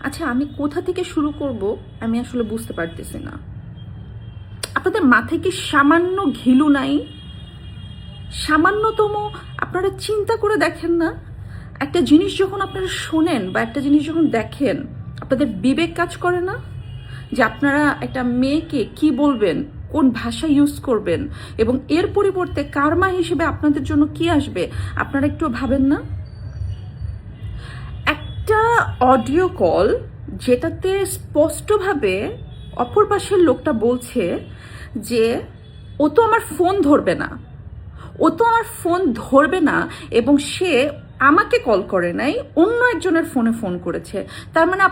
আচ্ছা, আমি কোথা থেকে শুরু করব আমি আসলে বুঝতে পারতেছি না। আপনাদের মাথায় কি সামান্য ঘিলু নাই? সামান্যতম আপনারা চিন্তা করে দেখেন না? একটা জিনিস যখন আপনারা শোনেন বা একটা জিনিস যখন দেখেন, আপনাদের বিবেক কাজ করে না যে আপনারা একটা মেয়েকে কি বলবেন, কোন ভাষা ইউজ করবেন, এবং এর পরিবর্তে কারমা হিসেবে আপনাদের জন্য কি আসবে? আপনারা একটু ভাবেন না? একটা অডিও কল যেটাতে স্পষ্টভাবে অপর পাশের লোকটা বলছে যে ও তো আমার ফোন ধরবে না, ও তো আমার ফোন ধরবে না, এবং সে আমাকে কল করে নাই, অন্য একজনের ফোনে ফোন করেছে। তার মানে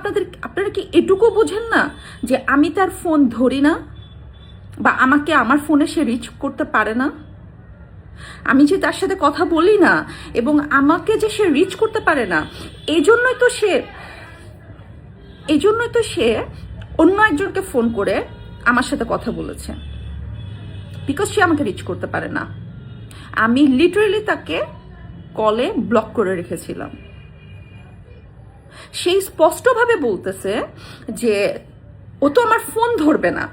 আপনারা কি এটুকু বোঝেন না যে আমি তার ফোন ধরি না, বা আমাকে আমার ফোনে সে রিচ করতে পারে না? আমি যে তার সাথে কথা বলি না এবং আমাকে যে সে রিচ করতে পারে না, এই জন্যই তো সে অন্য একজনকে ফোন করে আমার সাথে কথা বলেছে, বিকজ সে আমাকে রিচ করতে পারে না। আমি লিটারেলি তাকে কলে ব্লক করে রেখেছিলাম। সেই স্পষ্টভাবে বলতেছে যে ও তো আমার ফোন ধরবে না।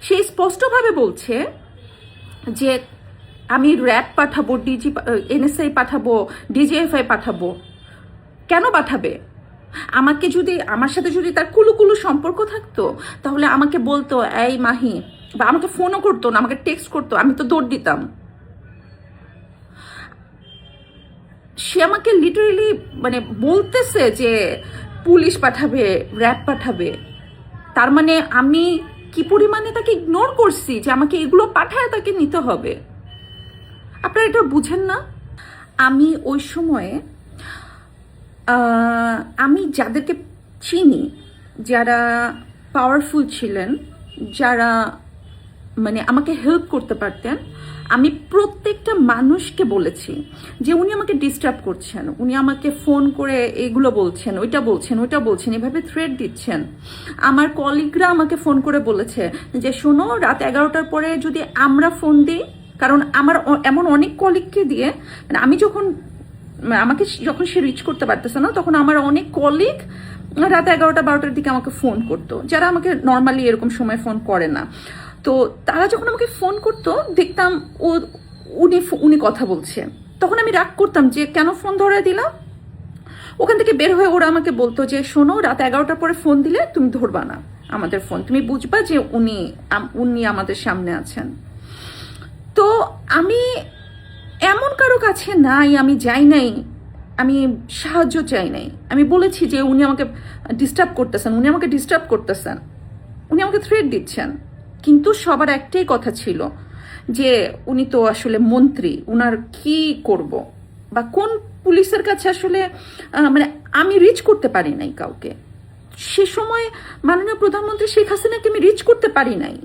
সেই স্পষ্টভাবে বলছে যে আমি র্যাব পাঠাবো, এনএসআই পাঠাবো, ডিজিএফআই পাঠাবো। কেন পাঠাবে? আমার সাথে যদি তার কুলুকুলু সম্পর্ক থাকতো তাহলে আমাকে বলতো, এই মাহি, বা আমাকে ফোনও করতো না, আমাকে টেক্সট করতো, আমি তো দৌড় দিতাম। সে আমাকে লিটারেলি মানে বলতেছে যে পুলিশ পাঠাবে, র্যাব পাঠাবে। তার মানে আমি কি পরিমাণে তাকে ইগনোর করছি যে আমাকে এগুলো পাঠায় তাকে নিতে হবে। আপনারা এটা বুঝেন না? আমি ওই সময়ে আমি যাদেরকে চিনি, যারা পাওয়ারফুল ছিলেন, যারা মানে আমাকে হেল্প করতে পারতেন, আমি প্রত্যেকটা মানুষকে বলেছি যে উনি আমাকে ডিস্টার্ব করছেন, উনি আমাকে ফোন করে এগুলো বলছেন, ওইটা বলছেন, এভাবে থ্রেট দিচ্ছেন। আমার কলিগরা আমাকে ফোন করে বলেছে যে শোনো, রাত 11টার পরে যদি আমরা ফোন দিই, কারণ আমার এমন অনেক কলিগকে দিয়ে, মানে আমাকে যখন সে রিচ করতে পারতেছে না, তখন আমার অনেক কলিগ রাত 11টা 12টার দিকে আমাকে ফোন করতো, যারা আমাকে নর্মালি এরকম সময় ফোন করে না। তো তারা যখন আমাকে ফোন করতো, দেখতাম উনি কথা বলছে, তখন আমি রাগ করতাম যে কেন ফোন ধরে দিলাম। ওখান থেকে বের হয়ে ওরা আমাকে বলতো যে শোনো, রাত 11টার পরে ফোন দিলে তুমি ধরবা না আমাদের ফোন, তুমি বুঝবা যে উনি আমাদের সামনে আছেন। তো আমি এমন কারো কাছে নাই, আমি যাই নাই, আমি সাহায্য চাই নাই। আমি বলেছি যে উনি আমাকে ডিস্টার্ব করতেছেন, উনি আমাকে থ্রেট দিচ্ছেন। কিন্তু সবার একটাই কথা ছিল যে উনি তো আসলে মন্ত্রী, উনার কি করব, বা কোন পুলিশের কাছে আসলে মানে আমি রিচ করতে পারি নাই কাউকে। সে সময় মাননীয় প্রধানমন্ত্রী শেখ হাসিনাকে আমি রিচ করতে পারি নাই।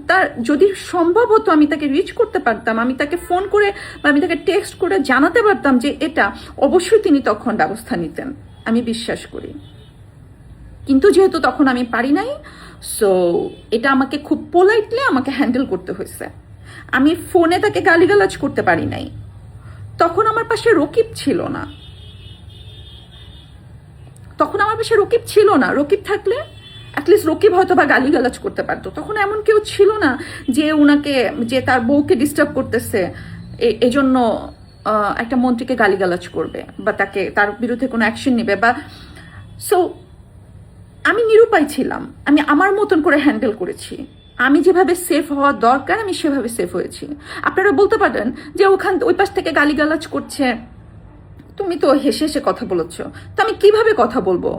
তার যদি সম্ভব হতো আমি তাকে রিচ করতে পারতাম, আমি তাকে ফোন করে বা আমি তাকে টেক্সট করে জানাতে পারতাম যে এটা, অবশ্যই তিনি তখন ব্যবস্থা নিতেন, আমি বিশ্বাস করি। কিন্তু যেহেতু তখন আমি পারি নাই, সো এটা আমাকে খুব পোলাইটলি আমাকে হ্যান্ডেল করতে হয়েছে। আমি ফোনে তাকে গালিগালাজ করতে পারি নাই। তখন আমার পাশে রকিব ছিল না। রকিব থাকলে অ্যাটলিস্ট রকিব হয়তো বা গালিগালাজ করতে পারতো। তখন এমন কেউ ছিল না যে তার বউকে ডিস্টার্ব করতেছে এজন্য একটা মন্ত্রীকে গালিগালাজ করবে বা তার বিরুদ্ধে কোনো অ্যাকশন নেবে। বা সো আমি নিরুপায় ছিলাম, আমি আমার মতন করে হ্যান্ডেল করেছি। আমি যেভাবে সেফ হওয়া দরকার আমি সেভাবে সেফ হয়েছি। আপনারা বলতে পারেন যে ওই পাশ থেকে গালিগালাজ করছে, তুমি তো হেসে হেসে কথা বলেছ, তো আমি কিভাবে কথা বলবো?